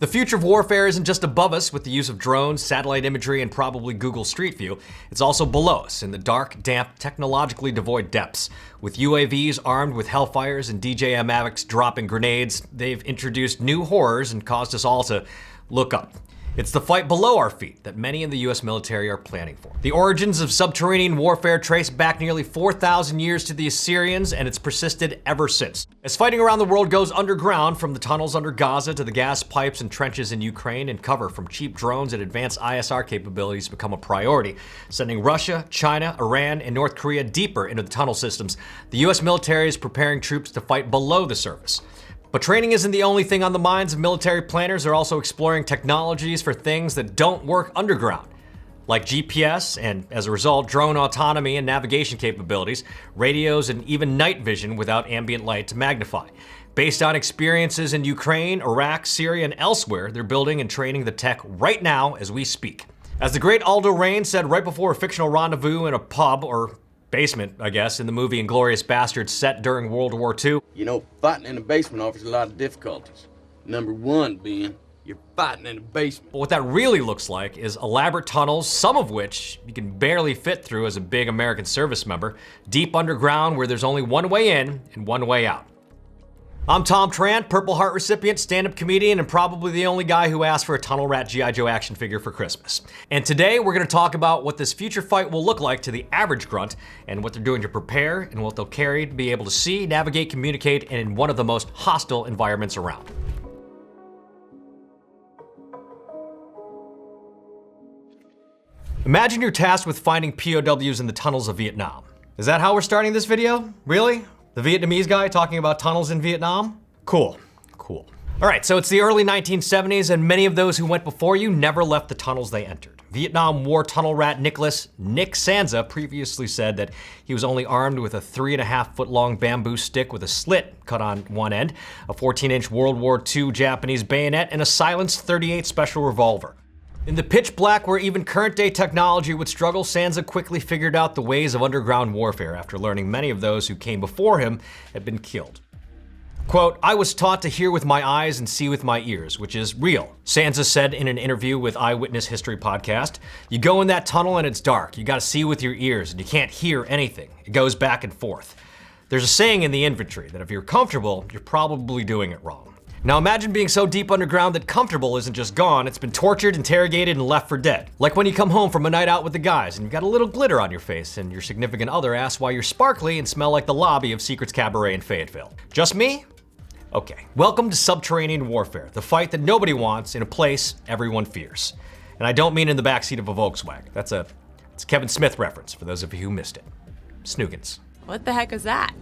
The future of warfare isn't just above us with the use of drones, satellite imagery, and probably Google Street View. It's also below us in the dark, damp, technologically devoid depths. With UAVs armed with Hellfires and DJI Mavics dropping grenades, they've introduced new horrors and caused us all to look up. It's the fight below our feet that many in the US military are planning for. The origins of subterranean warfare trace back nearly 4,000 years to the Assyrians, and it's persisted ever since. As fighting around the world goes underground, from the tunnels under Gaza to the gas pipes and trenches in Ukraine, and cover from cheap drones and advanced ISR capabilities become a priority, sending Russia, China, Iran, and North Korea deeper into the tunnel systems, the US military is preparing troops to fight below the surface. But training isn't the only thing on the minds of military planners. They're also exploring technologies for things that don't work underground, like GPS and, as a result, drone autonomy and navigation capabilities, radios, and even night vision without ambient light to magnify. Based on experiences in Ukraine, Iraq, Syria, and elsewhere, they're building and training the tech right now as we speak. As the great Aldo Raine said right before a fictional rendezvous in a pub, or basement, I guess, in the movie Inglourious Basterds set during World War II. You know, fighting in a basement offers a lot of difficulties. Number one being, you're fighting in a basement. But what that really looks like is elaborate tunnels, some of which you can barely fit through as a big American service member, deep underground where there's only one way in and one way out. I'm Tom Tran, Purple Heart recipient, stand-up comedian, and probably the only guy who asked for a Tunnel Rat G.I. Joe action figure for Christmas. And today we're gonna talk about what this future fight will look like to the average grunt, and what they're doing to prepare, and what they'll carry to be able to see, navigate, communicate, and in one of the most hostile environments around. Imagine you're tasked with finding POWs in the tunnels of Vietnam. Is that how we're starting this video? Really? The Vietnamese guy talking about tunnels in Vietnam? Cool. All right, so it's the early 1970s, and many of those who went before you never left the tunnels they entered. Vietnam War tunnel rat Nick Sansa previously said that he was only armed with a 3.5-foot long bamboo stick with a slit cut on one end, a 14-inch World War II Japanese bayonet, and a silenced .38 special revolver. In the pitch black where even current day technology would struggle, Sansa quickly figured out the ways of underground warfare after learning many of those who came before him had been killed. Quote, "I was taught to hear with my eyes and see with my ears, which is real," Sansa said in an interview with Eyewitness History Podcast. "You go in that tunnel and it's dark. You gotta see with your ears and you can't hear anything. It goes back and forth. There's a saying in the infantry that if you're comfortable, you're probably doing it wrong." Now imagine being so deep underground that comfortable isn't just gone, it's been tortured, interrogated, and left for dead. Like when you come home from a night out with the guys and you've got a little glitter on your face and your significant other asks why you're sparkly and smell like the lobby of Secret's Cabaret in Fayetteville. Just me? Okay. Welcome to Subterranean Warfare, the fight that nobody wants in a place everyone fears. And I don't mean in the backseat of a Volkswagen. It's a Kevin Smith reference for those of you who missed it. Snoogans. What the heck is that?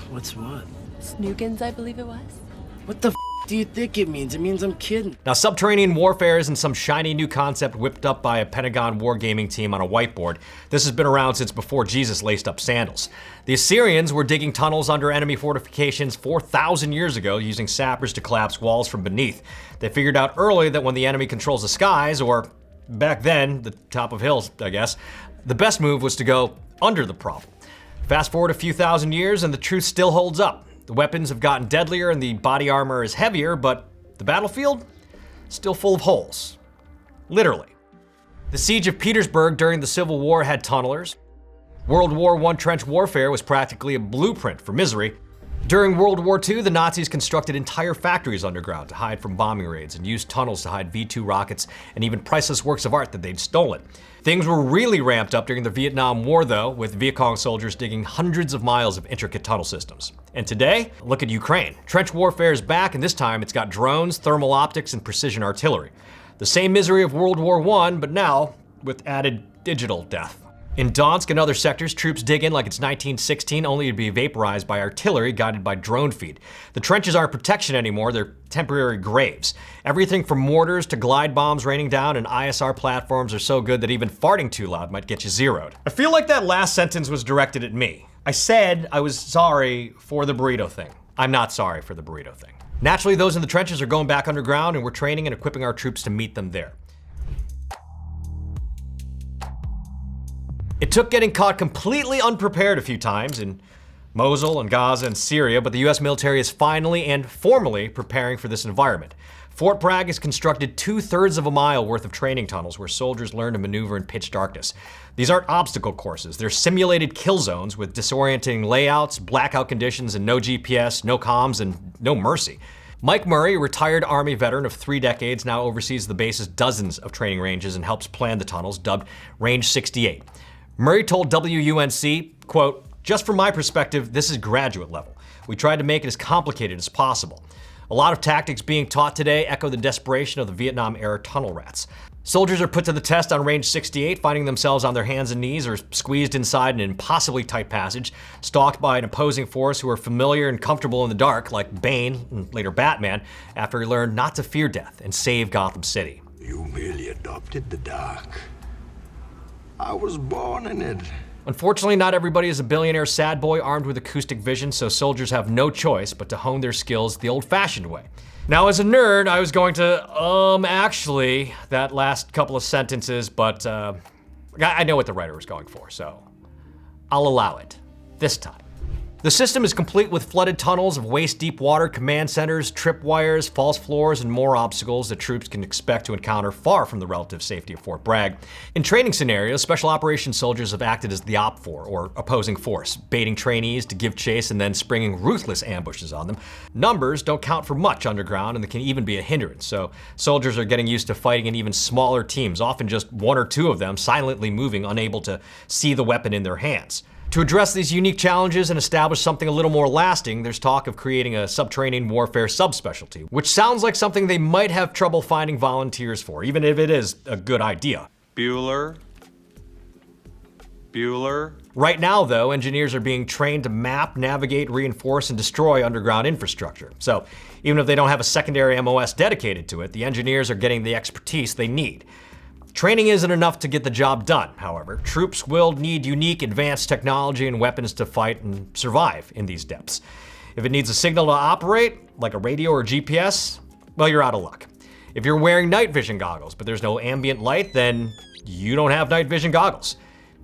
What's what? Snoogans, I believe it was. What the do you think it means? It means I'm kidding. Now, subterranean warfare isn't some shiny new concept whipped up by a Pentagon wargaming team on a whiteboard. This has been around since before Jesus laced up sandals. The Assyrians were digging tunnels under enemy fortifications 4,000 years ago using sappers to collapse walls from beneath. They figured out early that when the enemy controls the skies, or back then, the top of hills, I guess, the best move was to go under the problem. Fast forward a few thousand years and the truth still holds up. The weapons have gotten deadlier and the body armor is heavier, but the battlefield? Still full of holes. Literally. The siege of Petersburg during the Civil War had tunnelers. World War I trench warfare was practically a blueprint for misery. During World War II, the Nazis constructed entire factories underground to hide from bombing raids and used tunnels to hide V-2 rockets and even priceless works of art that they'd stolen. Things were really ramped up during the Vietnam War, though, with Viet Cong soldiers digging hundreds of miles of intricate tunnel systems. And today, look at Ukraine. Trench warfare is back, and this time it's got drones, thermal optics, and precision artillery. The same misery of World War I, but now with added digital death. In Donetsk and other sectors, troops dig in like it's 1916, only to be vaporized by artillery guided by drone feed. The trenches aren't protection anymore, they're temporary graves. Everything from mortars to glide bombs raining down, and ISR platforms are so good that even farting too loud might get you zeroed. I feel like that last sentence was directed at me. I said I was sorry for the burrito thing. I'm not sorry for the burrito thing. Naturally, those in the trenches are going back underground, and we're training and equipping our troops to meet them there. It took getting caught completely unprepared a few times in Mosul and Gaza and Syria, but the US military is finally and formally preparing for this environment. Fort Bragg has constructed 2/3 of a mile worth of training tunnels where soldiers learn to maneuver in pitch darkness. These aren't obstacle courses, they're simulated kill zones with disorienting layouts, blackout conditions, and no GPS, no comms, and no mercy. Mike Murray, a retired Army veteran of 3 decades, now oversees the base's dozens of training ranges and helps plan the tunnels, dubbed Range 68. Murray told WUNC, quote, "Just from my perspective, this is graduate level. We tried to make it as complicated as possible. A lot of tactics being taught today echo the desperation of the Vietnam-era tunnel rats. Soldiers are put to the test on Range 68, finding themselves on their hands and knees or squeezed inside an impossibly tight passage, stalked by an opposing force who are familiar and comfortable in the dark, like Bane, and later Batman, after he learned not to fear death and save Gotham City." You merely adopted the dark. I was born in it. Unfortunately, not everybody is a billionaire sad boy armed with acoustic vision, so soldiers have no choice but to hone their skills the old-fashioned way. Now, as a nerd, I was going to, actually, that last couple of sentences, but I know what the writer was going for, so I'll allow it this time. The system is complete with flooded tunnels of waist-deep water, command centers, tripwires, false floors, and more obstacles that troops can expect to encounter far from the relative safety of Fort Bragg. In training scenarios, special operations soldiers have acted as the OPFOR, or opposing force, baiting trainees to give chase and then springing ruthless ambushes on them. Numbers don't count for much underground, and they can even be a hindrance, so soldiers are getting used to fighting in even smaller teams, often just 1 or 2 of them, silently moving, unable to see the weapon in their hands. To address these unique challenges and establish something a little more lasting, there's talk of creating a subterranean warfare subspecialty, which sounds like something they might have trouble finding volunteers for, even if it is a good idea. Bueller. Right now, though, engineers are being trained to map, navigate, reinforce, and destroy underground infrastructure. So even if they don't have a secondary MOS dedicated to it, the engineers are getting the expertise they need. Training isn't enough to get the job done, however. Troops will need unique advanced technology and weapons to fight and survive in these depths. If it needs a signal to operate, like a radio or GPS, well, you're out of luck. If you're wearing night vision goggles, but there's no ambient light, then you don't have night vision goggles.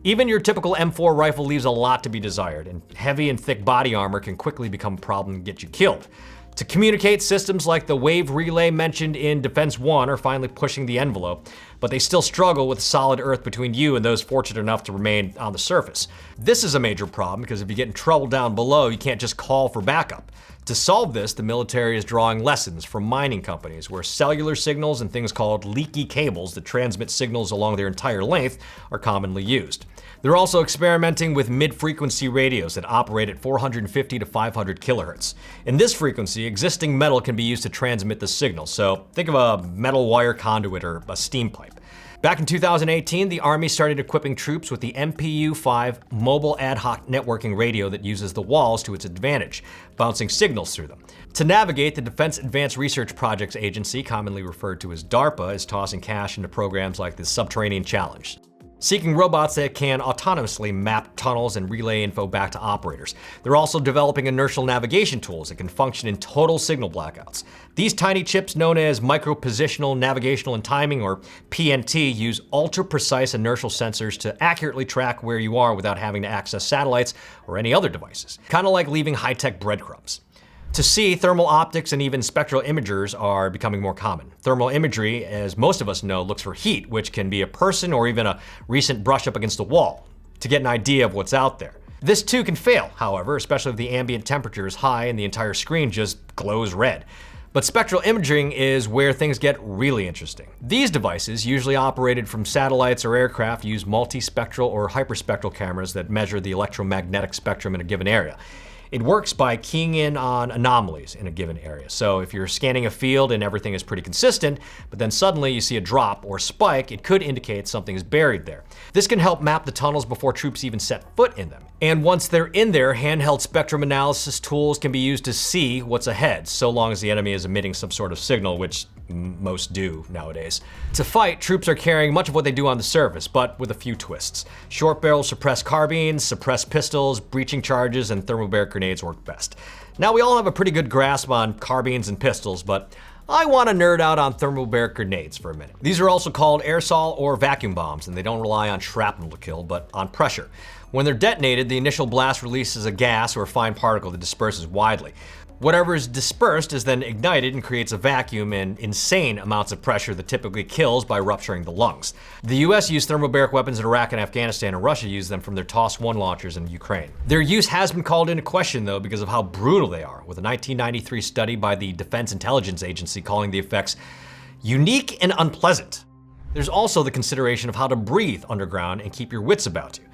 Even your typical M4 rifle leaves a lot to be desired, and heavy and thick body armor can quickly become a problem and get you killed. To communicate, systems like the wave relay mentioned in Defense 1 are finally pushing the envelope, but they still struggle with solid earth between you and those fortunate enough to remain on the surface. This is a major problem because if you get in trouble down below, you can't just call for backup. To solve this, the military is drawing lessons from mining companies where cellular signals and things called leaky cables that transmit signals along their entire length are commonly used. They're also experimenting with mid-frequency radios that operate at 450 to 500 kilohertz. In this frequency, existing metal can be used to transmit the signal, so think of a metal wire conduit or a steam pipe. Back in 2018, the Army started equipping troops with the MPU-5 mobile ad hoc networking radio that uses the walls to its advantage, bouncing signals through them. To navigate, the Defense Advanced Research Projects Agency, commonly referred to as DARPA, is tossing cash into programs like the Subterranean Challenge, seeking robots that can autonomously map tunnels and relay info back to operators. They're also developing inertial navigation tools that can function in total signal blackouts. These tiny chips, known as micro-positional, navigational, and timing, or PNT, use ultra-precise inertial sensors to accurately track where you are without having to access satellites or any other devices. Kind of like leaving high-tech breadcrumbs. To see, thermal optics and even spectral imagers are becoming more common. Thermal imagery, as most of us know, looks for heat, which can be a person or even a recent brush up against a wall, to get an idea of what's out there. This too can fail, however, especially if the ambient temperature is high and the entire screen just glows red. But spectral imaging is where things get really interesting. These devices, usually operated from satellites or aircraft, use multispectral or hyperspectral cameras that measure the electromagnetic spectrum in a given area. It works by keying in on anomalies in a given area. So if you're scanning a field and everything is pretty consistent, but then suddenly you see a drop or spike, it could indicate something is buried there. This can help map the tunnels before troops even set foot in them. And once they're in there, handheld spectrum analysis tools can be used to see what's ahead, so long as the enemy is emitting some sort of signal, which most do nowadays. To fight, troops are carrying much of what they do on the surface, but with a few twists. Short barrel suppressed carbines, suppressed pistols, breaching charges, and thermobaric grenades work best. Now, we all have a pretty good grasp on carbines and pistols, but I want to nerd out on thermobaric grenades for a minute. These are also called aerosol or vacuum bombs, and they don't rely on shrapnel to kill, but on pressure. When they're detonated, the initial blast releases a gas or fine particle that disperses widely. Whatever is dispersed is then ignited and creates a vacuum and insane amounts of pressure that typically kills by rupturing the lungs. The US used thermobaric weapons in Iraq and Afghanistan, and Russia used them from their TOS-1 launchers in Ukraine. Their use has been called into question, though, because of how brutal they are, with a 1993 study by the Defense Intelligence Agency calling the effects unique and unpleasant. There's also the consideration of how to breathe underground and keep your wits about you.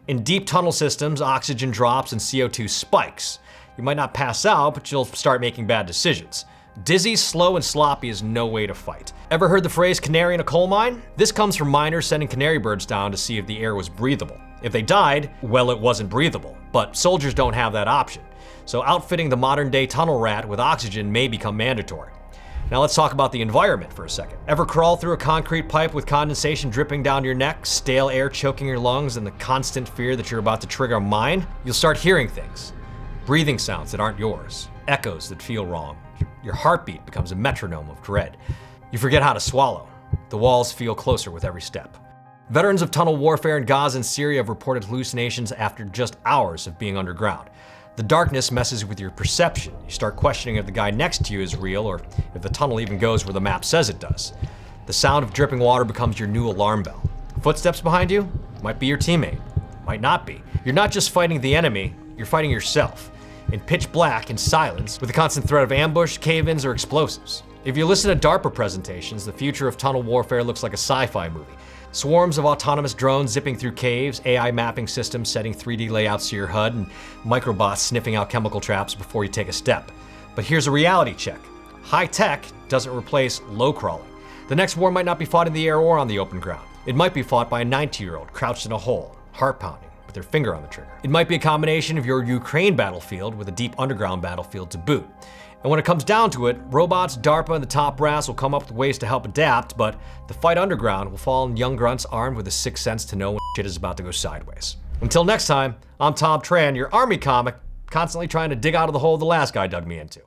In deep tunnel systems, oxygen drops and CO2 spikes. You might not pass out, but you'll start making bad decisions. Dizzy, slow, and sloppy is no way to fight. Ever heard the phrase canary in a coal mine? This comes from miners sending canary birds down to see if the air was breathable. If they died, well, it wasn't breathable. But soldiers don't have that option. So outfitting the modern-day tunnel rat with oxygen may become mandatory. Now let's talk about the environment for a second. Ever crawl through a concrete pipe with condensation dripping down your neck, stale air choking your lungs, and the constant fear that you're about to trigger a mine? You'll start hearing things. Breathing sounds that aren't yours. Echoes that feel wrong. Your heartbeat becomes a metronome of dread. You forget how to swallow. The walls feel closer with every step. Veterans of tunnel warfare in Gaza and Syria have reported hallucinations after just hours of being underground. The darkness messes with your perception. You start questioning if the guy next to you is real or if the tunnel even goes where the map says it does. The sound of dripping water becomes your new alarm bell. Footsteps behind you? Might be your teammate. Might not be. You're not just fighting the enemy, you're fighting yourself. In pitch black and silence, with the constant threat of ambush, cave-ins, or explosives. If you listen to DARPA presentations, the future of tunnel warfare looks like a sci-fi movie. Swarms of autonomous drones zipping through caves, AI mapping systems setting 3D layouts to your HUD, and microbots sniffing out chemical traps before you take a step. But here's a reality check. High tech doesn't replace low crawling. The next war might not be fought in the air or on the open ground. It might be fought by a 90-year-old crouched in a hole, heart pounding, with their finger on the trigger. It might be a combination of your Ukraine battlefield with a deep underground battlefield to boot. And when it comes down to it, robots, DARPA, and the top brass will come up with ways to help adapt, but the fight underground will fall on young grunts armed with a sixth sense to know when shit is about to go sideways. Until next time, I'm Tom Tran, your army comic, constantly trying to dig out of the hole the last guy dug me into.